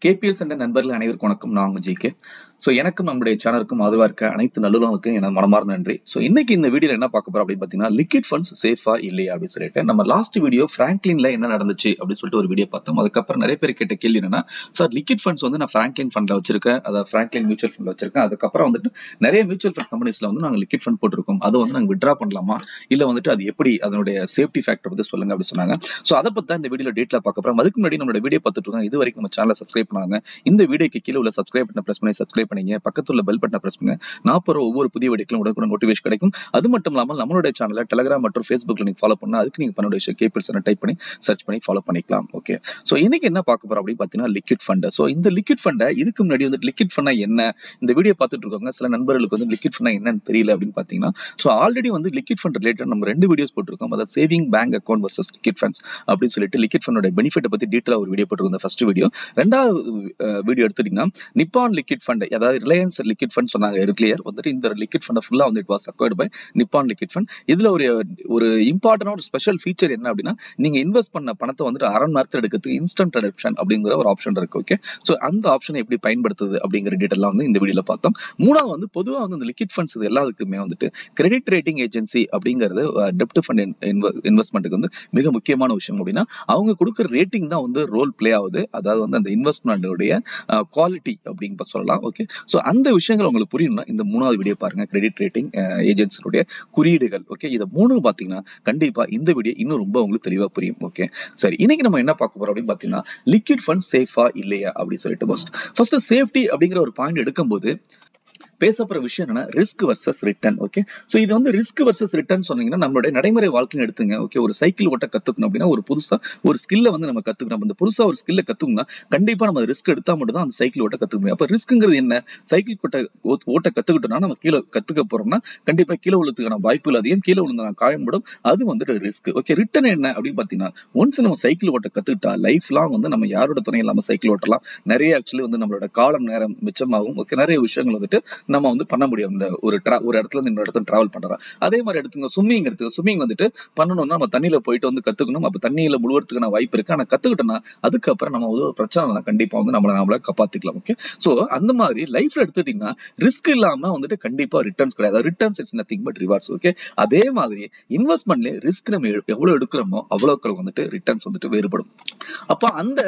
KPL சண்டை நண்பர்கள் அனைவருக்கும் வணக்கம். நான் உங்க ஜிகே. எனக்கும் நம்முடைய சேனலுக்கும் ஆதரவா இருக்க அனைத்து நல்லுறவுக்கும் எனது மனமார்ந்த நன்றி. இன்னைக்கு இந்த வீடியோல என்ன பார்க்க போறோம் அப்படின்னு பாத்தீங்கன்னா, லிக்விட் ஃபண்ட்ஸ் சேஃபா இல்லையா அப்படின்னு சொல்லிட்டு நம்ம லாஸ்ட் வீடியோ பிராங்க்லின்ல என்ன நடந்துச்சு அப்படின்னு சொல்லிட்டு ஒரு வீடியோ பார்த்தோம். அதுக்கப்புறம் நிறைய பேர் கேட்ட கேள்வி என்னன்னா, சார் லிக்விட் ஃபண்ட்ஸ் வந்து நான் பிராங்க்லின் ஃபண்ட்ல வச்சிருக்கேன், அதாவது பிராங்க்லின் மியூச்சுவல் ஃபண்ட்ல வச்சிருக்கேன். அதுக்கப்புறம் வந்துட்டு நிறைய மியூச்சுவல் ஃபண்ட் கம்பெனிஸ்ல வந்து நாங்க லிக்விட் ஃபண்ட் போட்டிருக்கோம், அதை வந்து நாங்க வித்ட்ரா பண்ணலாமா, இல்ல வந்துட்டு அது எப்படி, அதனுடைய சேஃப்டி ஃபேக்டர் பத்தி சொல்லுங்க அப்படின்னு சொன்னாங்க. அதை பத்தி இந்த வீடியோல டீட்டெயிலா பார்க்க போறோம். அதுக்கு முன்னாடி நம்மளோட வீடியோ பார்த்துட்டு இருக்கோம், இது வரைக்கும் நம்ம சேனலை சப்ஸ்கிரைப் பண்ணாங்க, இந்த வீடியோக்கு கீழே உள்ள சப்ஸ்கிரைப் பட்டனை பிரஸ் பண்ணி சப்ஸ்கிரைப் பண்ணீங்க, பக்கத்துல உள்ள பெல் பட்டனை பிரஸ் பண்ணுங்க. நான் போற ஒவ்வொரு புதிய வீடியோக்களும் உடனுக்குடன் நோட்டிஃபிகேஷன் கிடைக்கும். அது மட்டும் இல்லாமல் நம்மளுடைய சேனலை டெலிகிராம் மற்றும் ஃபேஸ்புக்ல நீங்க ஃபாலோ பண்ணா அதுக்கு நீங்க பண்ண விஷயம் கேபிஎல் டைப் பண்ணி சர்ச் பண்ணி ஃபாலோ பண்ணிக்கலாம். ஓகே, இன்னைக்கு என்ன பார்க்க போறோம் அப்படின்னு பாத்தீங்கன்னா, லிக்விட் ஃபண்ட். இந்த லிக்விட் ஃபண்டை இதுக்கு முன்னாடி வந்து லிக்விட் ஃபண்டா என்ன, இந்த வீடியோ பார்த்துட்டு இருக்காங்க சில நண்பர்களுக்கு வந்து லிக்விட் ஃபண்டா என்னன்னு தெரியல அப்படின்னு பாத்தீங்கன்னா, ஆல்ரெடி வந்து லிக்விட் ஃபண்ட் ரிலேட்டட் நம்ம 2 வீடியோஸ் போட்டிருக்கோம். அதாவது saving bank account versus liquid funds அப்படின்னு சொல்லிட்டு லிக்விட் ஃபண்டோட பெனிஃபிட் பத்தி டீட்டெயிலா ஒரு வீடியோ போட்டிருக்கோம். First video. ரெண்டாவது வீடியோ எடுத்துட்டீங்கன்னா, நிப்பான் லிக்விட் ஃபண்ட், அதாவது ரிலையன்ஸ் லிக்விட் ஃபண்ட் சொன்னாங்க எர்லியர் வந்துட்டு. இந்த லிக்விட் ஃபண்ட் ஃபுல்லா வந்து it was acquired by Nippon liquid fund. இதுல ஒரு இம்பார்ட்டன்ட் ஒரு ஸ்பெஷல் ஃபீச்சர் என்ன அப்படின்னா, நீங்க இன்வெஸ்ட் பண்ண பணத்தை வந்துட்டு அரை மணி நேரத்தில் எடுக்கிறதுக்கு இன்ஸ்டன்ட் ரிடக்ஷன் அப்படிங்கிற ஒரு ஆப்ஷன் இருக்கு. ஓகே, அந்த ஆப்ஷனை எப்படி பயன்படுத்துது அப்படிங்கிற டீட்டெயிலாம் வந்து இந்த வீடியோல பார்த்தோம். மூணாவது வந்து பொதுவாக வந்து இந்த லிக்விட் ஃபண்ட்ஸ் இது எல்லாத்துக்குமே வந்துட்டு கிரெடிட் ரேட்டிங் ஏஜென்சி அப்படிங்கிறது டெப்ட் ஃபண்ட் இன்வெஸ்ட்மெண்ட்டுக்கு வந்து மிக முக்கியமான விஷயம். அப்படின்னா அவங்க கொடுக்குற ரேட்டிங் தான் வந்து ரோல் பிளே ஆகுது, அதாவது வந்து அந்த இன்வெஸ்ட்மெண்ட்டுடைய குவாலிட்டி அப்படிங்க சொல்லலாம். ஓகே, அந்த விஷயங்கள் உங்களுக்கு புரியணும்னா இந்த 3வது வீடியோ பாருங்க, கிரெடிட் ரேட்டிங் ஏஜென்சியோட குறியீடுகள். ஓகே, இதை 3 பாத்தீங்கன்னா கண்டிப்பா இந்த வீடியோ இன்னும் ரொம்ப உங்களுக்கு தெளிவா புரியும். ஓகே, சரி, இன்னைக்கு நம்ம என்ன பார்க்க போறோம் அப்படின்னு பாத்தீங்கன்னா, லிக்விட் ஃபண்ட் சேஃபா இல்லையா அப்படின்னு சொல்லிட்டு ஃபர்ஸ்ட் சேஃப்டி அப்படிங்கிற ஒரு பாயிண்ட் எடுக்கும்போது பேசப்படுற விஷயம் என்னன்னா, ரிஸ்க் வர்சஸ் ரிட்டர்ன். ஓகே, இது வந்து ரிஸ்க் வர்சஸ் ரிட்டர்ன் சொன்னீங்கன்னா நம்மளுடைய நடைமுறை வாழ்க்கையை எடுத்துங்க. ஓகே, ஒரு சைக்கிள் ஓட்ட கத்துக்கணும் அப்படின்னா ஒரு புதுசா ஒரு ஸ்கில்ல வந்து நம்ம கத்துக்கணும். அந்த புதுசா ஒரு ஸ்கில்ல கத்துக்கணும்னா கண்டிப்பா நம்ம ரிஸ்க் எடுத்தா மட்டும் தான் அந்த சைக்கிள் ஓட்ட கத்துக்க முடியும். அப்ப ரிஸ்க்ங்கிறது என்ன? சைக்கிள் ஓட்ட கத்துக்கிட்டோம்னா நம்ம கீழே கத்துக்க போறோம்னா கண்டிப்பா கீழே விழுறதுக்கான வாய்ப்புகள் அதிகம், கீழே விழுந்தா காயப்படும், அது வந்துட்டு ரிஸ்க். ஓகே, ரிட்டர்ன் என்ன அப்படின்னு பாத்தீங்கன்னா, ஒன்ஸ் நம்ம சைக்கிள் ஓட்ட கத்துக்கிட்டா லைஃப் லாங் வந்து நம்ம யாரோட துணை இல்லாம சைக்கிள் ஓட்டலாம். நிறைய ஆக்சுவலி வந்து நம்மளோட காலம் நேரம் மிச்சமாகும். ஓகே, நிறைய விஷயங்கள் வந்துட்டு நம்ம வந்து பண்ண முடியும். இந்த ஒரு இடத்துல இருந்து இன்னொரு இடத்துல டிராவல் பண்றோம். அதே மாதிரி எடுத்துங்க ஸ்விம்மிங் எடுத்துங்க. ஸ்விம்மிங் வந்துட்டு பண்ணணும்னா நம்ம தண்ணியில போயிட்டு வந்து கத்துக்கணும். அப்ப தண்ணியில முழுவதுக்கான வாய்ப்பு இருக்கு. ஆனா கத்துக்கிட்டோம்னா அதுக்கப்புறம் நம்ம ஒரு பிரச்சனை கண்டிப்பா வந்து நம்மள காப்பாத்திக்கலாம். ஓகே, அந்த மாதிரி லைஃப்ல எடுத்துட்டீங்கன்னா ரிஸ்க் இல்லாம வந்துட்டு கண்டிப்பா ரிட்டர்ன்ஸ் கிடையாது. Returns it's nothing but rewards. Okay, அதே மாதிரி இன்வெஸ்ட்மெண்ட்ல ரிஸ்க் நம்ம எவ்வளவு எடுக்கிறோமோ அவ்வளவுக்கு வந்துட்டு ரிட்டர்ன்ஸ் வந்துட்டு வேறுபடும். அப்ப அந்த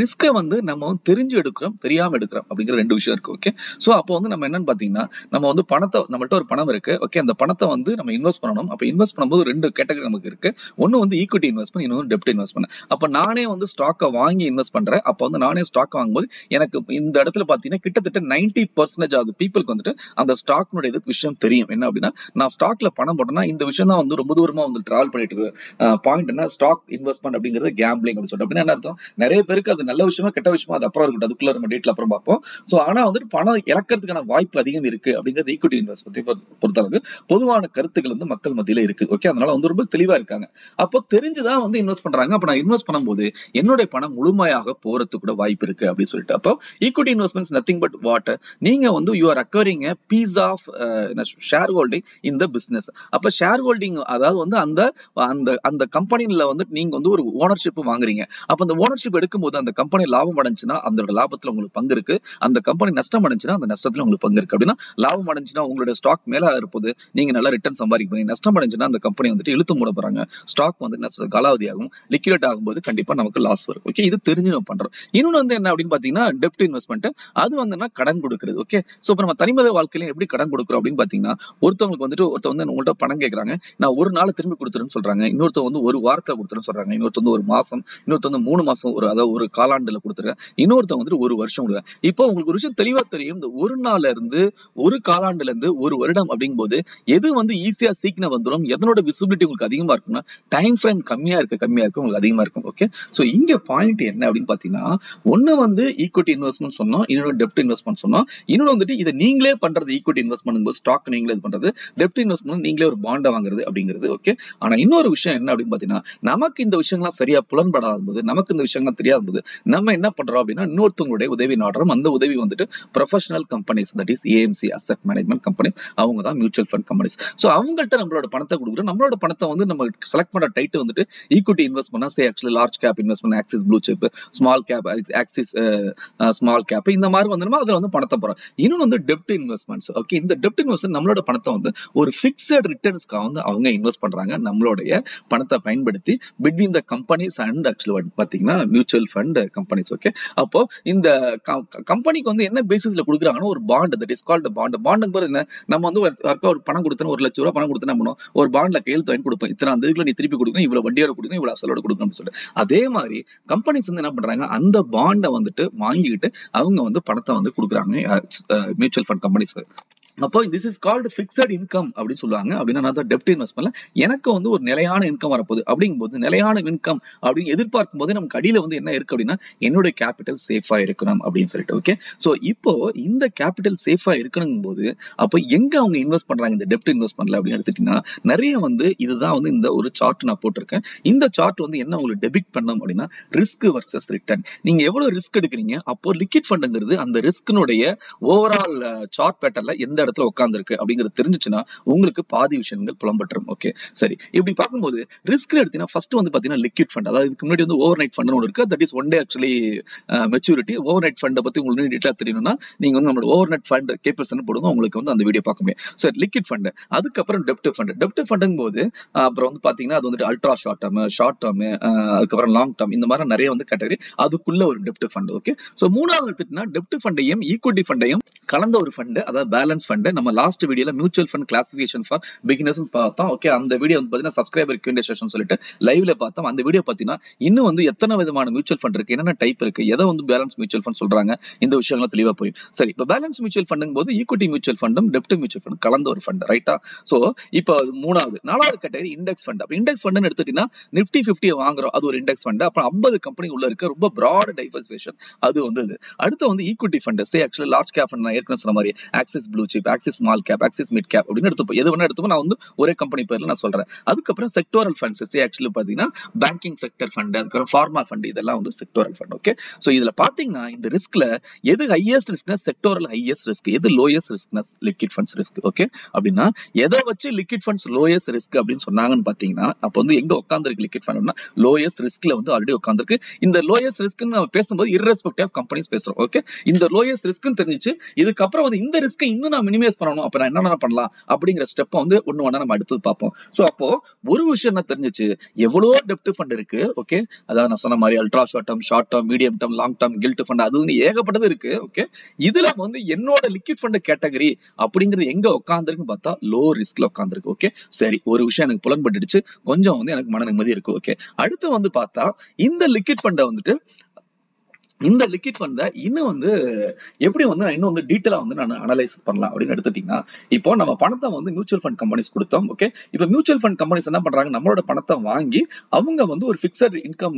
ரிஸ்கை வந்து நம்ம தெரிஞ்சு எடுக்கிறோம், தெரியாம எடுக்கிறோம் அப்படிங்கிற 2 விஷயம் இருக்கு. ஓகே, அப்போ வந்து நம்ம என்னன்னு பாத்தீங்கன்னா, நம்ம வந்து பணத்தை, நம்மள்ட்ட ஒரு பணம் இருக்கு. ஓகே, அந்த பணத்தை வந்து நம்ம இன்வெஸ்ட் பண்ணணும். அப்ப இன்வெஸ்ட் பண்ணும்போது 2 கேட்டகரி நமக்கு இருக்கு. ஒன்னு வந்து ஈக்விட்டி இன்வெஸ்ட்மெண்ட், இன்னொரு டெப்ட் இன்வெஸ்ட்மெண்ட். அப்ப நானே வந்து ஸ்டாக்கை வாங்கி இன்வெஸ்ட் பண்றேன். அப்ப வந்து நானே ஸ்டாக் வாங்கும்போது எனக்கு இந்த இடத்துல பாத்தீங்கன்னா கிட்டத்தட்ட 90% ஆஃப் பீப்புளுக்கு வந்துட்டு அந்த ஸ்டாக்னுடைய விஷயம் தெரியும். என்ன அப்படின்னா, நான் ஸ்டாக்ல பணம் போட்டேன்னா இந்த விஷயம் தான் வந்து ரொம்ப தூரமா வந்து டிராவல் பண்ணிட்டு இருக்கு. பாயிண்ட் என்ன, ஸ்டாக் இன்வெஸ்ட்மெண்ட் அப்படிங்கிறது கேம்பிளிங் அப்படின்னு சொல்லிட்டு. அப்படின்னா என்ன அர்த்தம்? நிறைய பேருக்கு அது நல்ல விஷயமா கெட்ட விஷயமா அது அப்புறம் இருக்கட்டும், அதுக்குள்ள நம்ம டேட்ல அப்புறம் பார்ப்போம். ஆனா வந்துட்டு பணம் இழக்கிறதுக்கான வாய்ப்பு அதிகம் இருக்கு அப்படிங்கிறது ஈக்விட்டி இன்வெஸ்ட்மெண்ட் பொறுத்தளவுக்கு பொதுவான கருத்துக்கள் வந்து மக்கள் மத்தியில இருக்கு. ஓகே, அதனால வந்து ரொம்ப தெளிவா இருக்காங்க. அப்போ தெரிஞ்சுதான் வந்து இன்வெஸ்ட் பண்றாங்க. அப்ப நான் இன்வெஸ்ட் பண்ணும்போது என்னுடைய பணம் முழுமையாக போறதுக்கு கூட வாய்ப்பு இருக்கு அப்படின்னு சொல்லிட்டு. அப்போ equity investments nothing but what, நீங்க வந்து you are acquiring a piece of share holding in the business. அப்ப ஷேர் ஹோல்டிங் அதாவது வந்து அந்த அந்த கம்பெனில வந்து நீங்க வந்து ஒரு ஓனர்ஷிப் வாங்குறீங்க. அப்ப அந்த ஓனர்ஷிப் எடுக்கும்போது அந்த கம்பெனி லாபம் அடைஞ்சுன்னா அதோட லாபத்துல உங்களுக்கு பங்கு இருக்கு, அந்த கம்பெனி நஷ்டம் அடைஞ்சுன்னா அந்த நஷ்டத்துல உங்களுக்கு பங்கு இருக்கு. அப்படின்னா லாபம் அடைஞ்சுன்னா உங்களுடைய ஸ்டாக் மேல இருப்பது நீங்க நல்லா ரிட்டர்ன் சம்பாதிப்பீங்க, நஷ்டம் அடைஞ்சுன்னா அந்த கம்பெனி வந்துட்டு இழுத்து மூட போறாங்க, ஸ்டாக் வந்து காலாவதி ஆகும், லிக்விடேட் ஆகும்போது கண்டிப்பா நமக்கு லாஸ் வரும். ஓகே, இது தெரிஞ்சு நம்ம பண்றோம். இன்னொன்னு வந்து என்ன அப்படின்னு பாத்தீங்கன்னா, டெப்ட் இன்வெஸ்ட்மெண்ட். அது வந்து கடன் கொடுக்கிறது. ஓகே, இப்ப நம்ம தனிமனித வாழ்க்கையில எப்படி கடன் கொடுக்குறோம் அப்படின்னு பாத்தீங்கன்னா, ஒருத்தவங்களுக்கு வந்துட்டு ஒருத்தர் வந்து உங்கள்ட்ட பணம் கேட்கறாங்க, நான் ஒரு நாள் திரும்பி கொடுத்துருன்னு சொல்றாங்க, இன்னொருத்தர் வந்து ஒரு வாரத்துல கொடுத்துருன்னு சொல்றாங்க, இன்னொருத்தர் வந்து ஒரு மாசம், இன்னொருத்தர் வந்து 3 மாசம், அதாவது ஒரு காலாண்டுல கொடுத்துருங்க, இன்னொருத்தர் வந்துட்டு ஒரு வருஷம் கொடுங்க. இப்போ உங்களுக்கு ஒரு விஷயம் தெளிவா தெரியும், இந்த ஒரு நாள்ல இருந்து ஒரு காலாண்டுல இருந்து ஒரு வருடம் அப்படிங்கும் போது எது வந்து ஈஸியா சீக்கிரம் வந்துடும், எதனோட விசிபிலிட்டி உங்களுக்கு அதிகமா இருக்குன்னா டைம் ஃப்ரேம் கம்மியா இருக்கு உங்களுக்கு அதிகமா இருக்கும். ஓகே, இங்க பாயிண்ட் என்ன அப்படின்னு பாத்தீங்கன்னா, ஒண்ணு வந்து ஈக்விட்டி இன்வெஸ்ட்மெண்ட் சொன்னோம், இன்னொரு டெப்ட் இன்வெஸ்ட்மெண்ட் சொன்னோம். இன்னொன்னு வந்துட்டு இதை நீங்களே பண்றது. ஈக்விட்டி இன்வெஸ்ட்மெண்ட் ஸ்டாக் நீங்களே பண்றது, டெப்ட் இன்வெஸ்ட்மெண்ட் நீங்களே ஒரு பாண்டை வாங்குறது அப்படிங்கிறது. ஓகே, ஆனா இன்னொரு விஷயம் என்ன அப்படின்னு பாத்தீங்கன்னா, நமக்கு இந்த விஷயங்கள்லாம் சரியா புலன்படாத போது, நமக்கு இந்த விஷயங்கள் தெரியாத போது நம்ம என்ன பண்றோம் அப்படின்னா இன்னொருத்தவங்களுடைய உதவி நாடுறோம். அந்த உதவி வந்துட்டு professional companies, that is AMC asset management company, அவங்க தான் மியூச்சுவல் ஃபண்ட் கம்பெனிஸ். ஸோ அவங்கள்ட்ட நம்மளோட பணத்தை கொடுக்குறோம். நம்மளோட பணத்தை வந்து நம்ம செலக்ட் பண்ண டைட்டு வந்துட்டு equity investment, say actually large cap investment, Axis blue chip, small cap Axis small cap, இந்த மாதிரி வந்து அதுல வந்து பணத்தை போறோம். இன்னொன்று வந்து டெப்ட் இன்வெஸ்ட்மெண்ட்ஸ். ஓகே, இந்த டெப்ட் இன்வெஸ்ட்மெண்ட் நம்மளோட பணத்தை வந்து ஒரு ஃபிக்ஸட் ரிட்டர்ன்ஸ்க்காக வந்து அவங்க இன்வெஸ்ட் பண்றாங்க. நம்மளுடைய பணத்தை பயன்படுத்தி between the companies and actually பாத்தீங்கன்னா மியூச்சுவல் ஃபண்ட் கம்பெனிஸ். ஓகே, அப்போ இந்த கம்பெனிக்கு வந்து என்ன பேசிஸ்ல கொடுக்குறாங்கன்னா ஒரு bond, that is called bond. பாண்டுங்கிறது என்ன, நம்ம வந்து ஒரு பணம் கொடுத்தோம், 1 லட்சம் ரூபாய் பணம் கொடுத்தா பண்ணுவோம், ஒரு பாண்ட்ல கையெழுத்து வாங்கி கொடுப்போம், இத்தனை அந்த இதுல நீ திருப்பி கொடுக்கணும், இவ்வளவு வட்டியோட கொடுக்கணும், இவ்வளவு அசலோட கொடுக்கணும்னு சொல்லிட்டு. அதே மாதிரி கம்பெனிஸ் வந்து என்ன பண்றாங்க, அந்த பாண்டை வந்துட்டு வாங்கிட்டு அவங்க வந்து பணத்தை வந்து கொடுக்குறாங்க மியூச்சுவல் ஃபண்ட் கம்பெனிஸ். அப்போ this is called fixed income அப்படின்னு சொல்லுவாங்க. அப்படின்னா டெப்ட் இன்வெஸ்ட்மெண்ட்ல எனக்கு வந்து ஒரு நிலையான இன்கம் வரப்போகுது. அப்படிங்கும்போது நிலையான இன்கம் அப்படின்னு எதிர்பார்க்கும் போது நமக்கு அடியில வந்து என்ன இருக்கு அப்படின்னா என்னுடைய கேபிட்டல் சேஃபா இருக்கணும் அப்படின்னு சொல்லிட்டு. ஓகே, சோ இப்போ இந்த கேபிட்டல் சேஃபா இருக்கணும் போது அப்போ எங்க அவங்க இன்வெஸ்ட் பண்றாங்க இந்த டெப்ட் இன்வெஸ்ட்மெண்ட்ல அப்படின்னு எடுத்துட்டீங்கன்னா நிறைய வந்து இதுதான் வந்து இந்த ஒரு சார்ட் நான் போட்டிருக்கேன். இந்த சார்ட் வந்து என்ன உங்களுக்கு டெபிட் பண்ணணும் அப்படின்னா ரிஸ்க் வர்சஸ் ரிட்டர்ன். நீங்க எவ்வளவு ரிஸ்க் எடுக்கிறீங்க, அப்போ லிக்விட் ஃபண்டுங்கிறது அந்த ரிஸ்கினுடைய ஓவரால் சார்ட் பேட்டர்ல எந்த இடத்துல உட்கார்ந்து இருக்கு அப்படிங்கிறது தெரிஞ்சுச்சுன்னா உங்களுக்கு பாதி விஷயங்கள் புலம்பற்றும். ஓகே, சரி, இப்படி பார்க்கும்போது ரிஸ்க் எடுத்தீங்கன்னா ஃபர்ஸ்ட் வந்து பாத்தீங்கன்னா லிக்விட் ஃபண்ட், அதாவது இதுக்கு முன்னாடி வந்து ஓவர் நைட் ஃபண்ட் ஒன்று இருக்கு, that is one day actually maturity. Overnight ஃபண்டை பத்தி உங்களுக்கு டீட்டெயிலா தெரியணும்னா நீங்க வந்து நம்மளோட ஓவர் நைட் ஃபண்ட் கேபிள்ஸ் போடுங்க, உங்களுக்கு வந்து அந்த வீடியோ பார்க்க முடியும். சரி, லிக்விட் ஃபண்ட், அதுக்கப்புறம் டெப்ட் ஃபண்ட். டெப்ட் ஃபண்டுங்கும் போது அப்புறம் வந்து பாத்தீங்கன்னா அது வந்து அல்ட்ரா ஷார்ட் டேர்ம், அதுக்கப்புறம் லாங் டேர்ம், இந்த மாதிரி நிறைய வந்து கேட்டகரி, அதுக்குள்ள ஒரு டெப்ட் ஃபண்ட். ஓகே, சோ மூணாவது எடுத்துட்டீங்கன்னா டெப்ட் ஃபண்டையும் ஈக்விட்டி ஃபண்டையும் கலந்த ஒரு ஃபண்ட், அதாவது பேலன்ஸ் ஃபண்ட். நம்ம லாஸ்ட் வீடியோல mutual fund classification for beginners பார்த்தோம். ஓகே, அந்த வீடியோ வந்து பாத்தீங்கன்னா சப்ஸ்கிரைபர் Q&A செஷன் சொல்லிட்டு லைவ்ல பார்த்தோம். அந்த வீடியோ பாத்தீங்கன்னா இன்னும் வந்து எத்தனை விதமான மியூச்சுவல் ஃபண்ட் இருக்கு, என்னென்ன டைப் இருக்கு, எதை வந்து பேலன்ஸ் மியூச்சுவல் ஃபண்ட் சொல்றாங்க, இந்த விஷயங்களை தெளிவா புரியும். சரி, இப்போ பேலன்ஸ் மியூச்சுவல் ஃபண்டுங்கும் போது ஈக்விட்டி மியூச்சுவல் ஃபண்டும் டெப்ட் மியூச்சுவல் ஃபண்ட் கலந்த ஒரு ஃபண்ட், ரைட்டா? சோ இப்போ நாலாவது கேட்டகரி இண்டெக்ஸ் ஃபண்ட். அப்ப இண்டெக்ஸ் ஃபண்ட் எடுத்துட்டீங்கன்னா நிப்டி 50 வாங்குறோம், அது ஒரு இண்டெக்ஸ் ஃபண்ட். அப்புறம் 50 கம்பெனி உள்ள இருக்க ரொம்ப பிராட் டைவர்சிஃபிகேஷன், அது வந்து இது. அடுத்து வந்து ஈக்விட்டி ஃபண்ட், சே ஆக்சுவலி லார்ஜ் கேப் ஃபண்ட், நான் ஏற்கனவே சொன்ன மாதிரி axis blue chip, axis small cap, axis mid cap அப்படின்னு எடுத்துப்போம். எது வேணா எடுத்துப்போம், நான் வந்து ஒரே கம்பெனி பேர்ல நான் சொல்றேன். அதுக்கப்புறம் செக்டோரல் ஃபண்ட்ஸ், சே ஆக்சுவலி பாத்தீங்கன்னா பேங்கிங் செக்டர் ஃபண்ட், அதுக்கப்புறம் ஃபார்மா ஃபண்ட், இதெல்லாம் வந்து செக்டோரல் ஃபண்ட். ஓகே, சோ இதுல பாத்தீங்கன்னா இந்த ரிஸ்க்ல எது highest riskiness sectoral highest risk, எது lowest riskiness liquid funds risk. Okay, அப்படின்னா எதை வச்சு லிக்விட் ஃபண்ட்ஸ் லோயஸ்ட் ரிஸ்க் அப்படின்னு சொன்னாங்கன்னு பாத்தீங்கன்னா அப்ப வந்து எங்க உட்கார்ந்துருக்கு லிக்விட் ஃபண்ட்னா லோயஸ்ட் ரிஸ்க்ல வந்து ஆல்ரெடி உட்கார்ந்துருக்கு. இந்த லோயஸ்ட் ரிஸ்க்னு நம்ம பேசும்போது irrespective ஆஃப் கம்பெனிஸ் பேசுறோம். ஓகே, இந்த லோயஸ்ட் ரிஸ்க்னு தெரிஞ்சிச்சு, இதுக்கப்புறம் வந்து இந்த ரிஸ்கை இன்னும் நான் மினிமைஸ் பண்ணணும், அப்ப நான் என்ன பண்ணலாம் அப்படிங்கிற ஸ்டெப் வந்து ஒண்ணு நம்ம அடுத்து பார்ப்போம். சோ அப்போ ஒரு விஷயம் என்ன தெரிஞ்சிச்சு, எவ்வளவு டெப்ட் ஃபண்ட் இருக்கு. ஓகே, அதாவது நான் சொன்ன மாதிரி ultra short term, medium term, long term, gilt fund, அது வந்து ஏகப்பட்டது இருக்கு. ஓகே, இதுல வந்து என்னோட லிக்விட் ஃபண்ட் கேட்டகரி அப்படிங்கிறது எங்க உட்கார்ந்துருக்குன்னு பார்த்தா லோ ரிஸ்க்ல உட்கார்ந்துருக்கு. ஓகே, சரி, ஒரு விஷயம் எனக்கு புலன்பட்டுடுச்சு, கொஞ்சம் வந்து எனக்கு மன நிம்மதி இருக்கு. ஓகே, அடுத்து வந்து பார்த்தா இந்த லிக்விட் ஃபண்டை வந்துட்டு இந்த லிக்விட் ஃபண்ட் இன்னும் வந்து எப்படி வந்து இன்னும் வந்து டீட்டெயிலா வந்து நான் அனலைஸ் பண்ணலாம் அப்படின்னு எடுத்துட்டீங்கன்னா இப்போ நம்ம பணத்தை வந்து மியூச்சுவல் ஃபண்ட் கம்பெனிஸ் கொடுத்தோம். ஓகே, இப்போ மியூச்சுவல் ஃபண்ட் கம்பெனிஸ் என்ன பண்றாங்க, நம்மளோட பணத்தை வாங்கி அவங்க வந்து ஒரு ஃபிக்ஸட் இன்கம்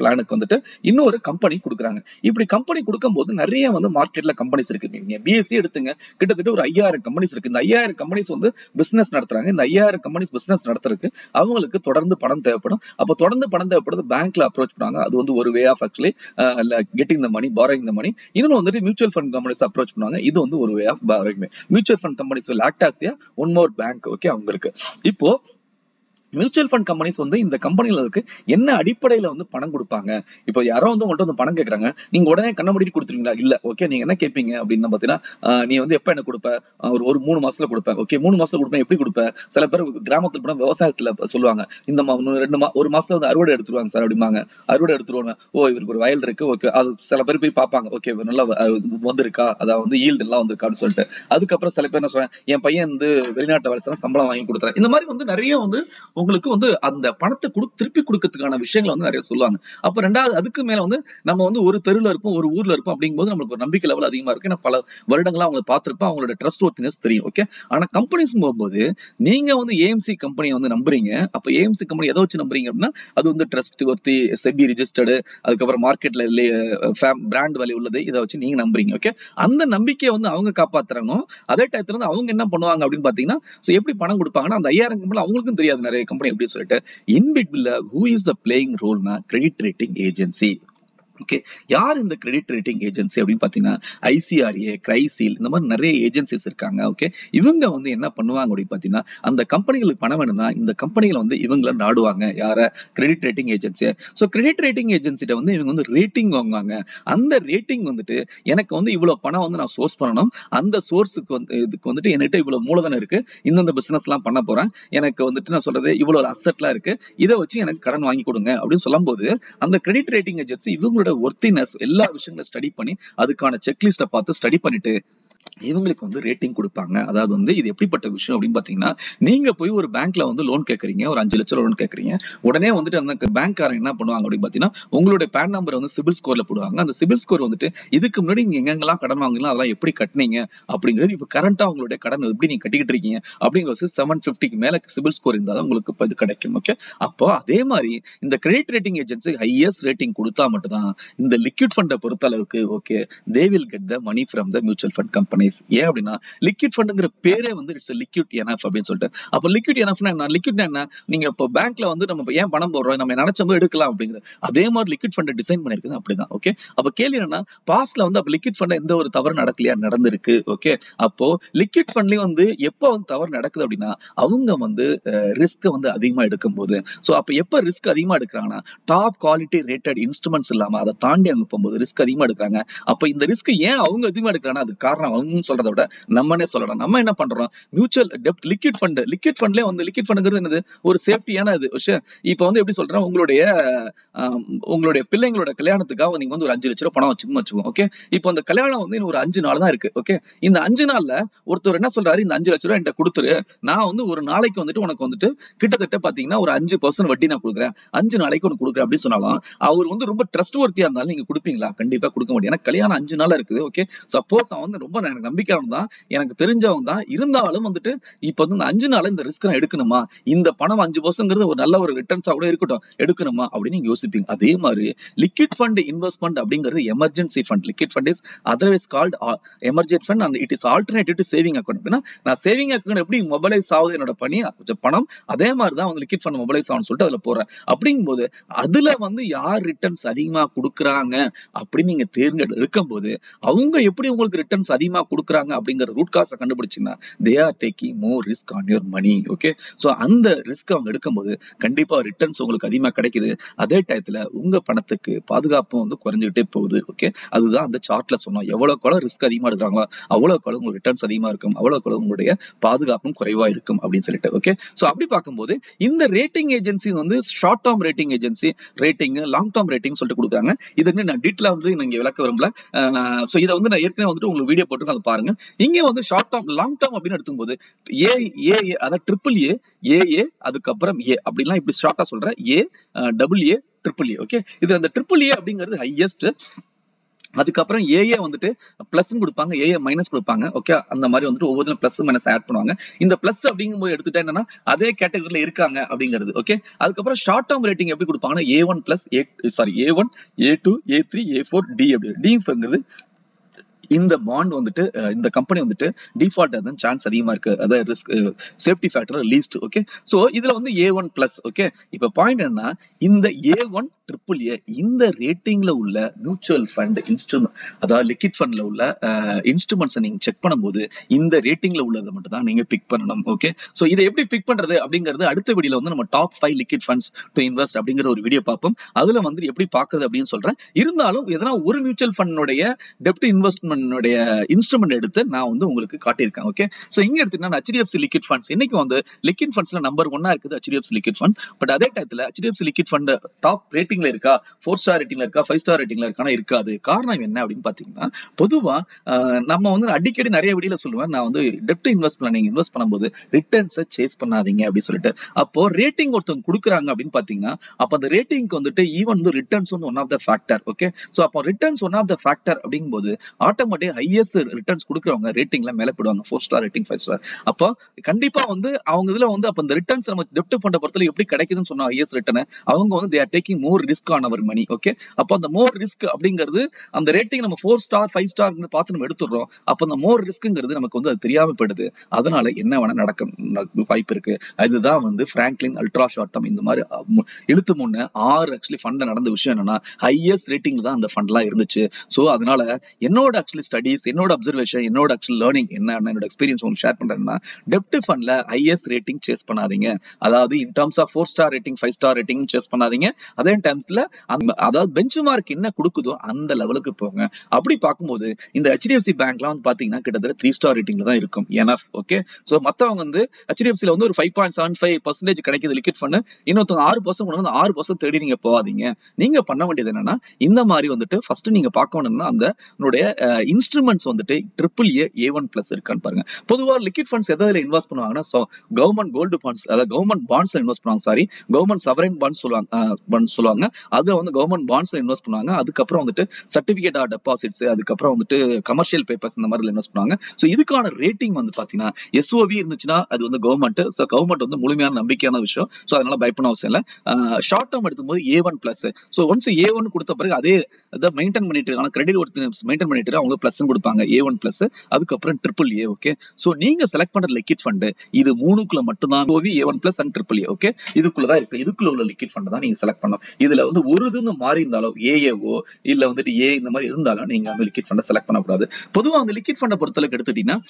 பிளானுக்கு வந்துட்டு இன்னொரு கம்பெனி கொடுக்குறாங்க. இப்படி கம்பெனி கொடுக்கும்போது நிறைய வந்து மார்க்கெட்ல கம்பெனிஸ் இருக்கு. நீங்க பிஎஸ்சி எடுத்துங்க, கிட்டத்தட்ட ஒரு 5000 கம்பெனிஸ் இருக்கு. இந்த 5000 கம்பெனிஸ் வந்து பிசினஸ் நடத்துறாங்க. இந்த 5000 கம்பெனிஸ் பிசினஸ் நடத்துறதுக்கு அவங்களுக்கு தொடர்ந்து பணம் தேவைப்படும். அப்ப தொடர்ந்து பணம் தேவைப்படுது, பேங்க்ல அப்ரோச் பண்ணாங்க. அது வந்து ஒரு way of actually getting the money, borrowing the money. இன்னும் வந்துட்டு மியூச்சுவல் ஃபண்ட் கம்பெனிஸ் அப்ரோச் பண்ணுவாங்க. இது வந்து ஒரு way of borrowing. Mutual fund companies will act as one more bank. Okay, அவங்களுக்கு இப்போ மியூச்சுவல் ஃபண்ட் கம்பெனிஸ் வந்து இந்த கம்பெனில இருக்கு என்ன அடிப்படையில வந்து பணம் கொடுப்பாங்க. இப்போ யாரோ வந்து உங்கள்கிட்ட வந்து பணம் கேட்கறாங்க, நீங்க உடனே கண்ண மூடிட்டு கொடுத்துருவீங்களா? இல்ல. ஓகே, நீங்க என்ன கேட்பீங்க அப்படின்னு பாத்தீங்கன்னா நீ வந்து எப்ப என்ன கொடுப்ப, ஒரு 3 மாசத்துல கொடுப்பேன். ஓகே, 3 மாசத்துல கொடுப்பேன், எப்படி கொடுப்ப? சில பேர் கிராமத்துல போனா விவசாயத்துல சொல்லுவாங்க, இந்த 1 மாசத்துல வந்து அறுவடை எடுத்துருவாங்க சார் அப்படிம்பாங்க. அறுவடை எடுத்துருவாங்க, ஓ இவருக்கு ஒரு வயல் இருக்கு. ஓகே, அது சில பேர் போய் பார்ப்பாங்க, ஓகே நல்லா வந்திருக்கா, அதாவது வந்து ஈல்டு எல்லாம் வந்திருக்கான்னு சொல்லிட்டு. அதுக்கப்புறம் சில பேர் என்ன சொல்றாங்க, என் பையன் வந்து வெளிநாட்டு வேலை சம்பளம் வாங்கி கொடுத்துறேன். இந்த மாதிரி வந்து நிறைய வந்து உங்களுக்கு வந்து அந்த பணத்தை திருப்பி கொடுக்கறதுக்கான விஷயங்களை வந்து நிறைய சொல்லுவாங்க. அப்ப ரெண்டாவது அதுக்கு மேல வந்து நம்ம வந்து ஒரு தெருல இருப்போம், ஒரு ஊர்ல இருப்போம், அப்படிங்கும்போது நம்மளுக்கு ஒரு நம்பிக்கை லெவல் அதிகமா இருக்கு. ஏன்னா பல வருடங்களா அவங்க பார்த்திருப்போம், அவங்களோட ட்ரஸ்ட் ஒர்த்தினஸ் தெரியும். ஓகே, ஆனா கம்பெனிஸ் போகும்போது நீங்க வந்து ஏஎம்சி கம்பெனியை வந்து நம்புறீங்க. அப்ப ஏஎம்சி கம்பெனி எதை வச்சு நம்புறீங்க அப்படின்னா அது வந்து ட்ரஸ்ட் ஒர்த்தி, செபி ரிஜிஸ்டர்டு, அதுக்கப்புறம் மார்க்கெட்ல பிராண்ட் வேல்யூ உள்ளது, இதை வச்சு நீங்க நம்புறீங்க. ஓகே, அந்த நம்பிக்கையை வந்து அவங்க காப்பாத்துறாங்க. அதே டயத்துல வந்து அவங்க என்ன பண்ணுவாங்க அப்படின்னு பாத்தீங்கன்னா எப்படி பணம் கொடுப்பாங்கன்னா அந்த 5000 கம்பெனி அவங்களுக்கும் தெரியாது நிறைய கம்பெனி எப்படி சொல்லிட்டு in between who is the playing role na credit rating agency. Okay, யார் இந்த கிரெடிட் ரேட்டிங் ஏஜென்சி அப்படின்னு பாத்தீங்கன்னா ஐசிஆர்ஏ, கிரைசில், இந்த மாதிரி நிறைய ஏஜென்சிஸ் இருக்காங்க. ஓகே, இவங்க வந்து என்ன பண்ணுவாங்க அப்படின்னு பாத்தீங்கன்னா அந்த கம்பெனிகளுக்கு பணம் வேணும்னா இந்த கம்பெனிகளை வந்து இவங்கள நாடுவாங்க. யார? கிரெடிட் ரேட்டிங் ஏஜென்சியை. ஸோ கிரெடிட் ரேட்டிங் ஏஜென்சிட்ட வந்து இவங்க வந்து ரேட்டிங் வாங்குவாங்க. அந்த ரேட்டிங் வந்துட்டு எனக்கு வந்து இவ்வளவு பணம் வந்து நான் சோர்ஸ் பண்ணணும், அந்த சோர்ஸுக்கு வந்து இதுக்கு வந்துட்டு என்கிட்ட இவ்வளவு மூலதனம் இருக்கு, இந்த பிசினஸ் எல்லாம் பண்ண போறேன், எனக்கு வந்துட்டு நான் சொல்றது இவ்வளவு அசெட்லாம் இருக்கு, இதை வச்சு எனக்கு கடன் வாங்கி கொடுங்க அப்படின்னு சொல்லும் போது அந்த கிரெடிட் ரேட்டிங் ஏஜென்சி இவங்களோட ஒர்த்தினஸ் எல்லா விஷயங்களும் ஸ்டடி பண்ணி அதுக்கான செக்லிஸ்ட பார்த்து ஸ்டடி பண்ணிட்டு இவங்களுக்கு வந்து ரேட்டிங் கொடுப்பாங்க. அதாவது வந்து இது எப்படிப்பட்ட விஷயம் அப்படின்னு பாத்தீங்கன்னா, நீங்க போய் ஒரு பேங்க்ல வந்து லோன் கேட்கறீங்க, ஒரு 5 லட்சம் லோன் கேட்கறீங்க. உடனே வந்துட்டு அந்த பேங்க்காரங்க என்ன பண்ணுவாங்க அப்படின்னு பாத்தீங்கன்னா உங்களுடைய பேன் நம்பர் வந்து சிபில் ஸ்கோர்ல போடுவாங்க. அந்த சிபில் ஸ்கோர் வந்துட்டு இதுக்கு முன்னாடி நீங்க எங்கெங்கெல்லாம் கடன் வாங்கினா அதெல்லாம் எப்படி கட்டினீங்க அப்படிங்கிறது, இப்ப கரண்டா உங்களுடைய கடன் எப்படி நீங்க கட்டிக்கிட்டு இருக்கீங்க அப்படிங்கிறது 750க்கு மேல சிபில் ஸ்கோர் இருந்தாதான் உங்களுக்கு இப்ப இது கிடைக்கும். ஓகே, அப்போ அதே மாதிரி இந்த credit rating agency highest rating கொடுத்தா மட்டும்தான் இந்த லிக்விட் ஃபண்டை பொறுத்த அளவுக்கு okay they will get the money from the mutual fund companies. ஏன் அப்படின்னா லிக்விட் ஃபண்ட்ங்கிற பேரே வந்து இட்ஸ் லிக்விட் எனஃப் அப்படின்னு சொல்லிட்டு. அப்ப லிக்விட் எனஃப்னா என்ன? லிக்விட் என்ன? நீங்க இப்போ பேங்க்ல வந்து நம்ம ஏன் பணம் போடுறோம், நம்ம நினைச்சோம் எடுக்கலாம் அப்படிங்கிறது. அதே மாதிரி லிக்விட் ஃபண்ட் டிசைன் பண்ணிருக்குது அப்படிதான். ஓகே, அப்ப கேள்வி என்னன்னா பாஸ்ட்ல வந்து அப்ப லிக்விட் ஃபண்ட் எந்த ஒரு தவறு நடக்கலையா? நடந்திருக்கு. ஓகே, அப்போ லிக்விட் ஃபண்ட்லயும் வந்து எப்போ வந்து தவறு நடக்குது அப்படின்னா அவங்க வந்து ரிஸ்க் வந்து அதிகமா எடுக்கும் போது. சோ அப்ப எப்ப ரிஸ்க் அதிகமா எடுக்கிறாங்கன்னா டாப் குவாலிட்டி ரேட்டட் இன்ஸ்ட்ருமெண்ட்ஸ் இல்லாம அதை தாண்டி அவங்க போகும்போது ரிஸ்க் அதிகமா எடுக்கிறாங்க. அப்ப இந்த ரிஸ்க் ஏன் அவங்க அதிகமா எடுக்கிறாங்கன்னா அதுக்கு காரணம் அவங்க சொல்றதை விட நம்மனே சொல்லலாம். நம்ம என்ன பண்றோம், மியூச்சுவல் டெப்ட் லிக்விட் ஃபண்ட்லயே வந்து லிக்விட் ஃபண்ட்ங்கிறது என்னது? ஒரு சேஃப்டியான இது விஷயம். இப்ப வந்து எப்படி சொல்றேன், உங்களுடைய பிள்ளைங்களோட கல்யாணத்துக்காக நீங்க வந்து ஒரு 5 லட்சம் ரூபாய் பணம் வச்சுக்கோங்க. ஓகே, இப்போ அந்த கல்யாணம் வந்து ஒரு 5 நாள் தான் இருக்கு. ஓகே, இந்த 5 நாள்ல ஒருத்தர் என்ன சொல்றாரு, இந்த 5 லட்சம் ரூபாய் என்கிட்ட கொடுத்துரு, நான் வந்து ஒரு நாளைக்கு வந்துட்டு உனக்கு வந்துட்டு கிட்டத்தட்ட பாத்தீங்கன்னா ஒரு 5% வட்டி நான் கொடுக்குறேன், 5 நாளைக்கு உனக்கு கொடுக்குறேன் அப்படின்னு சொன்னாலும் அவர் வந்து ரொம்ப ட்ரஸ்ட் வர்த்தியா இருந்தாலும் நீங்க கொடுப்பீங்களா? கண்டிப்பா கொடுக்க முடியும். ஏன்னா கல்யாணம் 5 நாள் இருக்குது. ஓகே, சப்போஸ் அவன் வந்து ரொம்ப எனக்கு நம்பிக்கையானவன் தான், எனக்கு தெரிஞ்சவன் தான், இருந்தாலும் வந்துட்டு இப்ப வந்து இந்த 5 நாள் இந்த ரிஸ்க் நான் எடுக்கணுமா, இந்த பணம் 5% ஒரு நல்ல ஒரு ரிட்டர்ன்ஸா கூட இருக்கட்டும் எடுக்கணுமா அப்படின்னு நீங்க யோசிப்பீங்க. அதே மாதிரி லிக்விட் ஃபண்ட் இன்வெஸ்ட்மெண்ட் அப்படிங்கிறது emergency fund. Liquid fund is otherwise called emergency fund and it is alternative to saving account. நான் சேவிங் அக்கௌண்ட் எப்படி மொபைலைஸ் ஆகுது என்னோட பணம், அதே மாதிரி தான் வந்து லிக்விட் ஃபண்ட் மொபைலைஸ் ஆகும்னு சொல்லிட்டு அதுல போறேன். அப்படிங்கும்போது அதுல வந்து யார் ரிட்டர்ன்ஸ் அதிகமா கொடுக்குறாங்க அப்படின்னு நீங்க தேர்ந்தெடுக்கும் போது அவங்க எப்படி உங்களுக்கு ரிட்டர்ன்ஸ் அதிகமா கொடுக்குறாங்க அப்படிங்கிற ரூட் காஸை கண்டுபிடிச்சீங்கன்னா they are taking more risk on your money. Okay, so அந்த ரிஸ்க் அவங்க எடுக்கும்போது கண்டிப்பா ரிட்டர்ன்ஸ் உங்களுக்கு அதிகமா கிடைக்குது. அதே டயத்துல உங்க பணத்துக்கு பாதுகாப்பும் வந்து குறைஞ்சிட்டே போகுது. ஓகே, அதுதான் அந்த சார்ட்ல சொன்னோம். எவ்வளவு ரிஸ்க் அதிகமா எடுக்கிறாங்களோ அவ்வளவு உங்களுக்கு ரிட்டர்ன்ஸ் அதிகமா இருக்கும், அவ்வளவு உங்களுடைய பாதுகாப்பும் குறைவா இருக்கும் அப்படின்னு சொல்லிட்டு. ஓகே, சோ அப்படி பார்க்கும்போது இந்த ரேட்டிங் ஏஜென்சி வந்து short term rating agency, rating long term rating சொல்லிட்டு கொடுக்குறாங்க. இதை நான் டீட்டெயிலா வந்து நீங்க விளக்க விரும்பல. சோ இதை வந்து நான் ஏற்கனவே வந்துட்டு உங்களுக்கு வீடியோ போட்டு அதை பாருங்க. இங்க வந்து ஷார்ட் டேர்ம் லாங் டேர்ம் அப்படின்னு எடுக்கும்போது அதாவது ட்ரிபிள் ஏ அதுக்கப்புறம் ஏ அப்படிலாம் இப்படி ஷார்ட்டா சொல்றேன், AA ஓகே, இது அந்த ட்ரிபிள் ஏ அப்படிங்கிறது ஹையஸ்ட். அதுக்கப்புறம் ஏஏ வந்துட்டு பிளஸ் கொடுப்பாங்க, ஏஏ மைனஸ் கொடுப்பாங்க. ஓகே, அந்த மாதிரி வந்துட்டு ஒவ்வொரு பிளஸ் மைனஸ் ஆட் பண்ணுவாங்க. இந்த பிளஸ் அப்படிங்கும்போது எடுத்துட்டா என்னன்னா அதே கேட்டகரியில இருக்காங்க அப்படிங்கிறது. ஓகே, அதுக்கப்புறம் ஷார்ட் டேர்ம் ரேட்டிங் எப்படி கொடுப்பாங்கன்னா A1 A2 A3 A4 D அப்படி. டிங்கிறது இந்த பாண்ட் வந்துட்டு இந்த கம்பெனி வந்துட்டு டிஃபால்ட் தான் சான்ஸ் அதிகமா இருக்கு, அதாவது risk safety factor least. Okay, so இதுல வந்து A1 பிளஸ். ஓகே, இப்ப பாயிண்ட் என்னன்னா இந்த A1 ட்ரிபிள் ஏ இந்த ரேட்டிங்ல உள்ள மியூச்சுவல் ஃபண்ட் இன்ஸ்ட்ருமெண்ட், அதாவது லிக்விட் ஃபண்ட்ல உள்ள இன்ஸ்ட்ருமெண்ட்ஸ் நீங்க செக் பண்ணும்போது இந்த ரேட்டிங்ல உள்ளதை மட்டும் தான் நீங்க பிக் பண்ணணும். ஓகே, சோ இதை எப்படி பிக் பண்றது அப்படிங்கிறது அடுத்த வீடியோல வந்து நம்ம top 5 liquid funds to invest அப்படிங்கிற ஒரு வீடியோ பார்ப்போம். அதுல வந்து எப்படி பாக்குறது அப்படின்னு சொல்றேன். இருந்தாலும் எதனா ஒரு மியூச்சுவல் ஃபண்டோடைய டெப்ட் இன்வெஸ்ட்மெண்ட் இன்ஸ்ட்ருமெண்ட் எடுத்து நான் வந்து உங்களுக்கு காட்டியிருக்கேன். ஓகே, சோ இங்க எடுத்தீங்கன்னா HDFC லிக்விட் ஃபண்ட்ஸ் இன்னைக்கு வந்து லிக்விட் ஃபண்ட்ஸ்ல நம்பர் 1 இருக்குது HDFC லிக்விட் ஃபண்ட். பட் அதே டயத்துல HDFC லிக்விட் ஃபண்ட் டாப் ரேட்டிங்ல இருக்கா, 4 ஸ்டார் ரேட்டிங்ல இருக்கா, 5 ஸ்டார் ரேட்டிங்ல இருக்கானா? இருக்காது. காரணம் என்ன அப்படின்னு பாத்தீங்கன்னா, பொதுவா நம்ம வந்து அடிக்கடி நிறைய வீடியோல சொல்லுவேன், நான் வந்து டெப்ட் இன்வெஸ்ட்மெண்ட் நீங்க இன்வெஸ்ட் பண்ணும்போது ரிட்டர்ன்ஸை சேஸ் பண்ணாதீங்க அப்படின்னு சொல்லிட்டு. அப்போ ரேட்டிங் ஒருத்தவங்க கொடுக்குறாங்க அப்படின்னு பாத்தீங்கன்னா அப்ப அந்த ரேட்டிங்க்கு வந்துட்டு ஈவன் ரிட்டர்ன்ஸ் வந்து one of the factor. Okay, so அப்போ returns one of the factor அப்படிங்கும்போது ஆட்டோமேட்டிக் ஹையஸ்ட் ரிட்டர்ன்ஸ் கொடுக்குறவங்க ரேட்டிங்ல மேல போடுவாங்க, 4 ஸ்டார் ரேட்டிங் 5 ஸ்டார். அப்போ கண்டிப்பா வந்து அவங்க இதுல வந்து அப்ப இந்த ரிட்டர்ன்ஸ் நம்ம டெப்ட் ஃபண்ட பொறுத்தவரை எப்படி கிடைக்குதுன்னு சொன்னா ஹையஸ்ட் ரிட்டர்ன் அவங்க வந்து they are taking more risk on our money. Okay, அப்போ அந்த மோர் ரிஸ்க் அப்படிங்கிறது அந்த ரேட்டிங் நம்ம 4 ஸ்டார் 5 ஸ்டார் பார்த்து நம்ம எடுத்துடுறோம். அப்ப அந்த மோர் ரிஸ்க்ங்கிறது நமக்கு வந்து அது தெரியாம போயிடுது. அதனால என்ன வேணா நடக்க வாய்ப்பு இருக்கு. அதுதான் வந்து பிராங்க்லின் அல்ட்ரா ஷார்ட் டர்ம் இந்த மாதிரி இழுத்து முன்ன 6 ஆக்சுவலி ஃபண்ட்ல நடந்த விஷயம் என்னன்னா ஹையஸ்ட் ரேட்டிங்ல தான் அந்த ஃபண்ட்லாம் இருந்துச்சு. சோ அதனால என்னோட ஆக்சுவலி ஸ்டடிஸ், என்னோட அப்சர்வேஷன், என்னோட ஆக்சுவல் லேர்னிங் என்னோட எக்ஸ்பீரியன்ஸ் உங்களுக்கு ஷேர் பண்றேன்னா டெப்ட் ஃபண்ட்ல ஹையஸ்ட் ரேட்டிங் சேஸ் பண்ணாதீங்க. அதாவது in terms of 4 star rating 5 star rating chase பண்ணாதீங்க. அதே டைம்ஸ்ல அதாவது பெஞ்ச் மார்க் என்ன கொடுக்குதோ அந்த லெவலுக்கு போங்க. அப்படி பார்க்கும்போது இந்த HDFC பேங்க்லாம் வந்து பாத்தீங்கன்னா கிட்டத்தட்ட 3 ஸ்டார் ரேட்டிங்ல தான் இருக்கும். ஓகே, சோ மத்தவங்க வந்து HDFCல வந்து ஒரு 5.75% கிடைக்குது லிக்விட் ஃபண்ட், இன்னொருத்தவங்க 6% கொண்டு வந்து 6% தேடி நீங்க போகாதீங்க. நீங்க பண்ண வேண்டியது என்னன்னா இந்த மாதிரி வந்துட்டு ஃபர்ஸ்ட் நீங்க பார்க்க வேணும்னா அந்த இன்ஸ்ட்ருமெண்ட்ஸ் வந்துட்டு AAA A1+ இருக்கான்னு பாருங்க. பொதுவா லிக்விட் ஃபண்ட்ஸ் எதுல இன்வெஸ்ட் பண்ணுவாங்கன்னா கவர்மெண்ட் கோல்டு பாண்ட்ஸ், அதாவது கவர்மெண்ட் பாண்ட்ஸ்ல இன்வெஸ்ட் பண்ணுவாங்க. சாரி, கவர்மெண்ட் சவரைன் பாண்ட்ஸ் சொல்லுவாங்க. அது வந்து கவர்மெண்ட் பாண்ட்ஸ்ல இன்வெஸ்ட் பண்ணுவாங்க. அதுக்கப்புறம் வந்துட்டு சர்டிபிகேட் ஆஃப் டெபாசிட்ஸ், அதுக்கப்புறம் வந்துட்டு கமர்ஷியல் பேப்பர்ஸ் இந்த மாதிரி இன்வெஸ்ட் பண்ணுவாங்க. சோ இதுக்கான ரேட்டிங் வந்து பாத்தீங்கன்னா SOV இருந்துச்சுன்னா அது வந்து கவர்மெண்ட். சோ கவர்மெண்ட் வந்து முழுமையான நம்பிக்கையான விஷயம். சோ அதனால பயப்பட அவசியம் இல்ல. ஷார்ட் டேர்ம் எடுக்கும்போது A1+. சோ ஒன்ஸ் A1 கொடுத்த பிறகு அதே அதை மெயின்டைன் பண்ணிட்டு இருக்காங்க, கிரெடிட் ஒர்த் மெயின்டைன் பண்ணிட்டு அவங்க பிளஸ் கொடுப்பாங்க A1+. அதுக்கப்புறம் AAA. ஓகே, சோ நீங்க செலக்ட் பண்ற லிக்விட் ஃபண்ட் இது மூணுக்குள்ள மட்டும் தான் OV A1+ and AAA. Okay, இதுக்குள்ளதான் இருக்கு. இதுக்குள்ள உள்ள லிக்விட் ஃபண்ட் தான் நீங்க செலக்ட் பண்ணணும். இதுல வந்து ஒரு இது மாறி இருந்தாலும் AAO இல்ல வந்துட்டு A இந்த மாதிரி இருந்தாலும் நீங்க அந்த லிக்விட் ஃபண்ட் செலக்ட் பண்ணக்கூடாது. பொதுவா அந்த லிக்விட் ஃபண்ட் பொறுத்தளவுக்கு எடுத்துட்டீங்கன்னா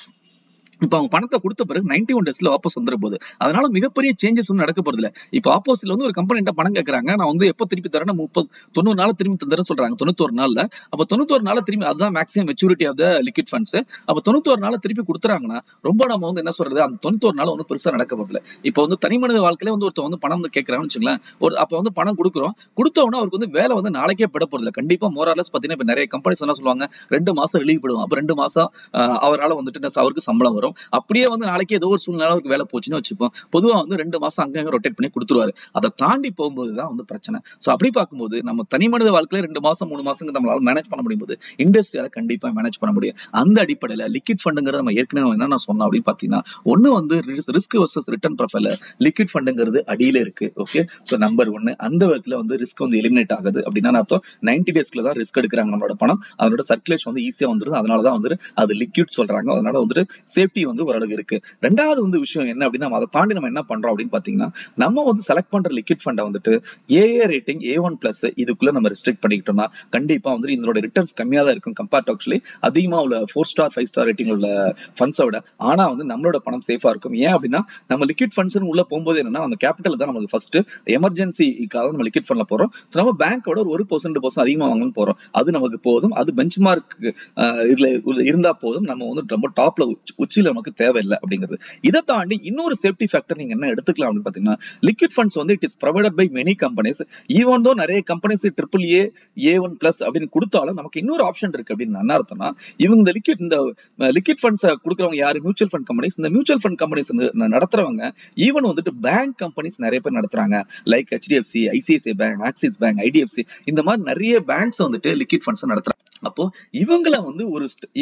இப்ப அவங்க பணத்தை கொடுத்த பிறகு 91 டேஸ்ல வாபஸ் வந்துட போகுது. அதனால மிகப்பெரிய சேஞ்சஸ் ஒன்றும் நடக்க போறது இல்ல. இப்ப ஆப்போசிட்ல வந்து ஒரு கம்பெனி பணம் கேட்கறாங்க, நான் வந்து எப்ப திருப்பி தரேன் 90 நாள் திரும்பி தந்துறேன்னு சொல்றாங்க. 91 நாள்ல அப்ப 91 நாள் திரும்பி அதுதான் maximum maturity of the liquid funds. அப்ப 91 நாள் திருப்பி கொடுத்துறாங்கன்னா ரொம்ப நம்ம வந்து என்ன சொல்றது, அந்த 91 நாள் வந்து பெருசா நடக்க போறது இல்ல. இப்ப வந்து தனி மனித வாழ்க்கையில வந்து ஒருத்தர் வந்து பணம் வந்து கேட்கறாங்கன்னு வச்சுங்களேன், அப்ப வந்து பணம் கொடுக்குறோம், கொடுத்தவொன்னா அவருக்கு வந்து வேலை வந்து நாளைக்கே பட போறது இல்ல. கண்டிப்பா மோரார்லஸ் பாத்தீங்கன்னா இப்ப நிறைய கம்பெனிஸ் என்ன சொல்லுவாங்க, 2 மாசம் ரிலீவ் பண்ணுவோம். அப்ப 2 மாசம் அவரால் வந்துட்டு அவருக்கு சம்பளம் வரும். அப்படியே வந்து நாளைக்கு ஏதோ ஒரு சூழ்நிலை அவருக்கு வேலை போச்சுன்னு வச்சுப்போம், பொதுவா வந்து 2 மாசம் அங்கங்க ரொட்டேட் பண்ணி கொடுத்துருவாரு. அதை தாண்டி போகும்போதுதான் வந்து பிரச்சனை. சோ அப்படி பார்க்கும்போது நம்ம தனி மனித வாழ்க்கையில 2 மாசம் 3 மாசம் நம்மளால மேனேஜ் பண்ண முடியும் போது இண்டஸ்ட்ரியால கண்டிப்பா மேனேஜ் பண்ண முடியும். அந்த அடிப்படையில லிக்விட் ஃபண்டுங்கிறது நம்ம ஏற்கனவே என்ன சொன்னோம் அப்படின்னு பாத்தீங்கன்னா, ஒண்ணு வந்து ரிஸ்க் வர்சஸ் ரிட்டர்ன் ப்ரொஃபைல் லிக்விட் ஃபண்டுங்கிறது அடியில இருக்கு. ஓகே, சோ நம்பர் 1 அந்த விதத்துல வந்து ரிஸ்க் வந்து எலிமினேட் ஆகுது. அப்படின்னா அர்த்தம் 90 டேஸ்க்குள்ள தான் ரிஸ்க் எடுக்கிறாங்க நம்மளோட பணம், அதோட சர்க்குலேஷன் வந்து ஈஸியா வந்துருது. அதனாலதான் வந்து அது லிக்விட் சொல்றாங்க. அதனால வந்துட்டு சேஃப்டி வந்து ஓரளவு இருக்கு. ரெண்டாவது வந்து விஷயம் என்ன அப்படின்னா, அதை தாண்டி நம்ம என்ன பண்றோம் அப்படின்னு பாத்தீங்கன்னா, நம்ம வந்து செலக்ட் பண்ற லிக்விட் ஃபண்டை வந்துட்டு AA ரேட்டிங் A1+ இதுக்குள்ள நம்ம ரெஸ்ட்ரிக்ட் பண்ணிக்கிட்டோம்னா கண்டிப்பா வந்து இதோட ரிட்டர்ன்ஸ் கம்மியா தான் இருக்கும் கம்பேர்ட் ஆக்சுவலி அதிகமா உள்ள 4 ஸ்டார் 5 ஸ்டார் ரேட்டிங் உள்ள ஃபண்ட்ஸை விட. ஆனா வந்து நம்மளோட பணம் சேஃபா இருக்கும். ஏன் அப்படின்னா நம்ம லிக்விட் ஃபண்ட்ஸ் உள்ள போகும்போது என்னன்னா அந்த கேபிட்டல் தான் நமக்கு ஃபர்ஸ்ட் எமர்ஜென்சிக்காக நம்ம லிக்விட் ஃபண்ட்ல போறோம். நம்ம பேங்கோட ஒரு 1% 2% அதிகமா வாங்கணும்னு போறோம். அது நமக்கு போதும். அது பெஞ்ச் மார்க் இருந்தா போதும். நம்ம வந்து ரொம்ப டாப்ல உச்சியில நமக்கு தேவையில்லை அப்படிங்கிறது. இதை தாண்டி இன்னொரு சேஃப்டி ஃபேக்டர் நீங்க என்ன எடுத்துக்கலாம் அப்படின்னு பாத்தீங்கன்னா, லிக்விட் ஃபண்ட்ஸ் வந்து it is provided by many companies. Even though நிறைய கம்பெனிஸ் AAA A1+ அப்படின்னு கொடுத்தாலும் நமக்கு இன்னொரு ஆப்ஷன் இருக்கு. அப்படின்னு என்ன அர்த்தம்னா, இவங்க இந்த லிக்விட் ஃபண்ட்ஸ் கொடுக்குறவங்க யாரு, மியூச்சுவல் ஃபண்ட் கம்பெனிஸ். இந்த மியூச்சுவல் ஃபண்ட் கம்பெனிஸ் நடத்துறவங்க ஈவன் வந்துட்டு பேங்க் கம்பெனிஸ் நிறைய பேர் நடத்துறாங்க. Like HDFC, ICICI bank, axis bank, IDFC இந்த மாதிரி நிறைய பேங்க்ஸ் வந்துட்டு லிக்விட் ஃபண்ட்ஸ் நடத்துறாங்க. அப்போ இவங்களை வந்து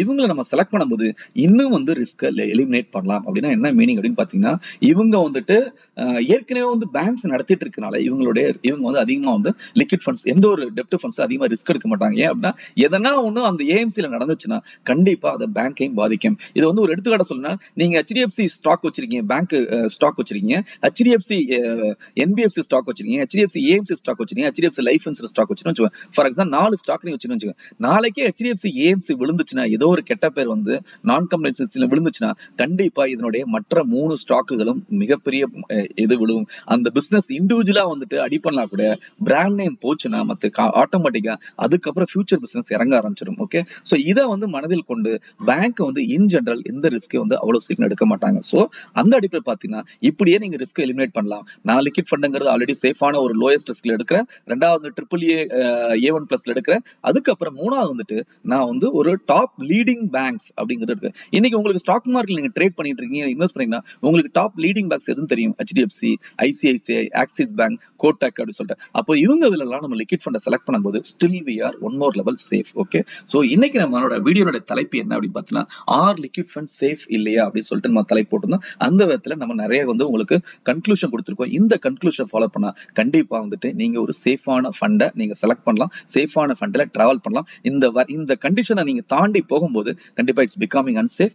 இவங்களை நம்ம செலக்ட் பண்ணும்போது இன்னும் வந்து ரிஸ்க் எலிமினேட் பண்ணலாம். அப்படின்னா என்ன மீனிங் அப்படின்னு பாத்தீங்கன்னா, இவங்க வந்துட்டு ஏற்கனவே வந்து பேங்க்ஸ் நடத்திட்டு இருக்கனால இவங்க வந்து அதிகமா வந்து லிக்விட் ஃபண்ட்ஸ் எந்த ஒரு டெப்ட் ஃபண்ட்ஸ் அதிகமா ரிஸ்க் எடுக்க மாட்டாங்க. ஏன் அப்படின்னா எதனா ஒண்ணு அந்த AMCல நடந்துச்சுன்னா கண்டிப்பா அதை பேங்கையும் பாதிக்கும். இது வந்து ஒரு எடுத்துக்காட்ட சொல்லணும்னா, நீங்க HDFC ஸ்டாக் வச்சிருக்கீங்க, பேங்க் ஸ்டாக் வச்சிருக்கீங்க, HDFC NBFC ஸ்டாக் வச்சிருக்கீங்க, HDFC AMC ஸ்டாக் வச்சிருக்கீங்க, HDFC லைஃப் இன்சூரன்ஸ் ஸ்டாக் வச்சிருக்கீங்க. ஃபார் எக்ஸாம்பிள் 4 ஸ்டாக் நீங்க வச்சிருக்கீங்க. நாளைக்கு HDFC AMC விழுந்துச்சுன்னா ஏதோ ஒரு கெட்ட பேர் வந்து நான் கம்ப்ளைன்ஸ்ல விழுந்துச்சுன்னா கண்டிப்பா இதனுடைய மற்ற 3 ஸ்டாக்குகளும் மிகப்பெரிய இது விழுவும். அந்த பிசினஸ் இண்டிவிஜுவலா வந்துட்டு அடி பண்ணா கூட பிராண்ட் நேம் போச்சுன்னா மத்த ஆட்டோமேட்டிக்கா அதுக்கப்புறம் ஃபியூச்சர் பிசினஸ் இறங்க ஆரம்பிச்சிடும். ஓகே, சோ இதை வந்து மனதில் கொண்டு பேங்க் வந்து இன் ஜெனரல் எந்த ரிஸ்க் வந்து அவ்வளவு சீக்கிரம் எடுக்க மாட்டாங்க. சோ அந்த அடிப்படையில் பாத்தீங்கன்னா இப்படியே நீங்க ரிஸ்க் எலிமினேட் பண்ணலாம். நான் லிக்விட் ஃபண்டுங்கிறது ஆல்ரெடி சேஃபான ஒரு லோயஸ்ட் ரிஸ்க்ல எடுக்கிறேன். ரெண்டாவது AAA A1+ எடுக்கிறேன். அதுக்கப்புறம் மூணாவது வந்துட்டு நான் வந்து ஒரு டாப் லீடிங் பேங்க்ஸ் அப்படிங்கிறது இருக்கு. இன்னைக்கு உங்களுக்கு ஸ்டாக் மார்க்கெட் நீங்க ட்ரேட் பண்ணிட்டு இருக்கீங்க, இன்வெஸ்ட் பண்ணீங்கன்னா உங்களுக்கு டாப் லீடிங் பேங்க்ஸ் எதுன்னு தெரியும்? HDFC, ICICI, axis bank, Kotak அப்படி சொல்லிட்டு. அப்போ இவங்க இதுலலாம் நம்ம லிக்விட் ஃபண்டை செலக்ட் பண்ணும்போது still we are one more level safe. Okay, so இன்னைக்கு நம்மளோட வீடியோட தலைப்பு என்ன அப்படின்னு பார்த்தீங்கன்னா, ஆர் லிக்விட் ஃபண்ட் சேஃப் இல்லையா அப்படின்னு சொல்லிட்டு நம்ம தலைப்பு போட்டிருந்தோம். அந்த விதத்துல நம்ம நிறைய வந்து உங்களுக்கு கன்க்ளூஷன் கொடுத்துருக்கோம். இந்த கன்க்ளூஷன் ஃபாலோ பண்ணா கண்டிப்பா வந்துட்டு நீங்க ஒரு சேஃபான ஃபண்டை நீங்க செலக்ட் பண்ணலாம், சேஃபான ஃபண்ட்ல டிராவல் பண்ணலாம். இந்த கண்டிஷனை நீங்க தாண்டி போகும்போது கண்டிப்பா இட்ஸ் பிகமிங் அன்சேஃப்.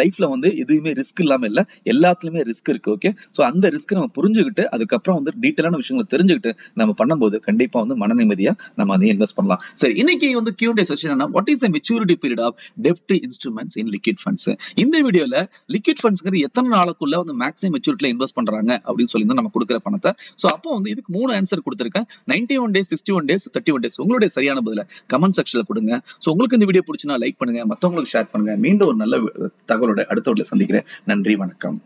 லைஃப்ல வந்து எதுவுமே ரிஸ்க் இல்லாம இல்ல, எல்லாத்துலயுமே ரிஸ்க் இருக்கு. ஓகே, சோ அந்த ரிஸ்க் நம்ம புரிஞ்சுக்கிட்டு அதுக்கப்புறம் வந்து டீட்டெயிலான விஷயங்களை தெரிஞ்சுக்கிட்டு நம்ம பண்ணும்போது கண்டிப்பா வந்து மன நிம்மதியா நம்ம அதை இன்வெஸ்ட் பண்ணலாம். சரி, இன்னைக்கு வந்து Q&A செஷன் என்ன, what is the maturity period of டெப்ட் இன்ஸ்ட்ருமெண்ட்ஸ் இன் லிக்விட் ஃபண்ட்ஸ். இந்த வீடியோல லிக்விட் ஃபண்ட்ஸ்ங்கிறது எத்தனை நாளுக்குள்ள வந்து மேக்ஸிமம் மெச்சூரிட்டில இன்வெஸ்ட் பண்றாங்க அப்படின்னு சொல்லி தான் நம்ம கொடுக்குற பணத்தை. சோ அப்போ வந்து இதுக்கு 3 ஆன்சர் கொடுத்திருக்கேன். 91 டேஸ், 61 டேஸ், 31 டேஸ். உங்களுடைய சரியான பதில கமெண்ட் செக்ஷன்ல கொடுங்க. சோ உங்களுக்கு இந்த வீடியோ பிடிச்சுனா லைக் பண்ணுங்க, மத்தவங்களுக்கு ஷேர் பண்ணுங்க. மீண்டும் ஒரு நல்ல தகவலோட அடுத்த வீடியோல சந்திக்கிறேன். நன்றி, வணக்கம்.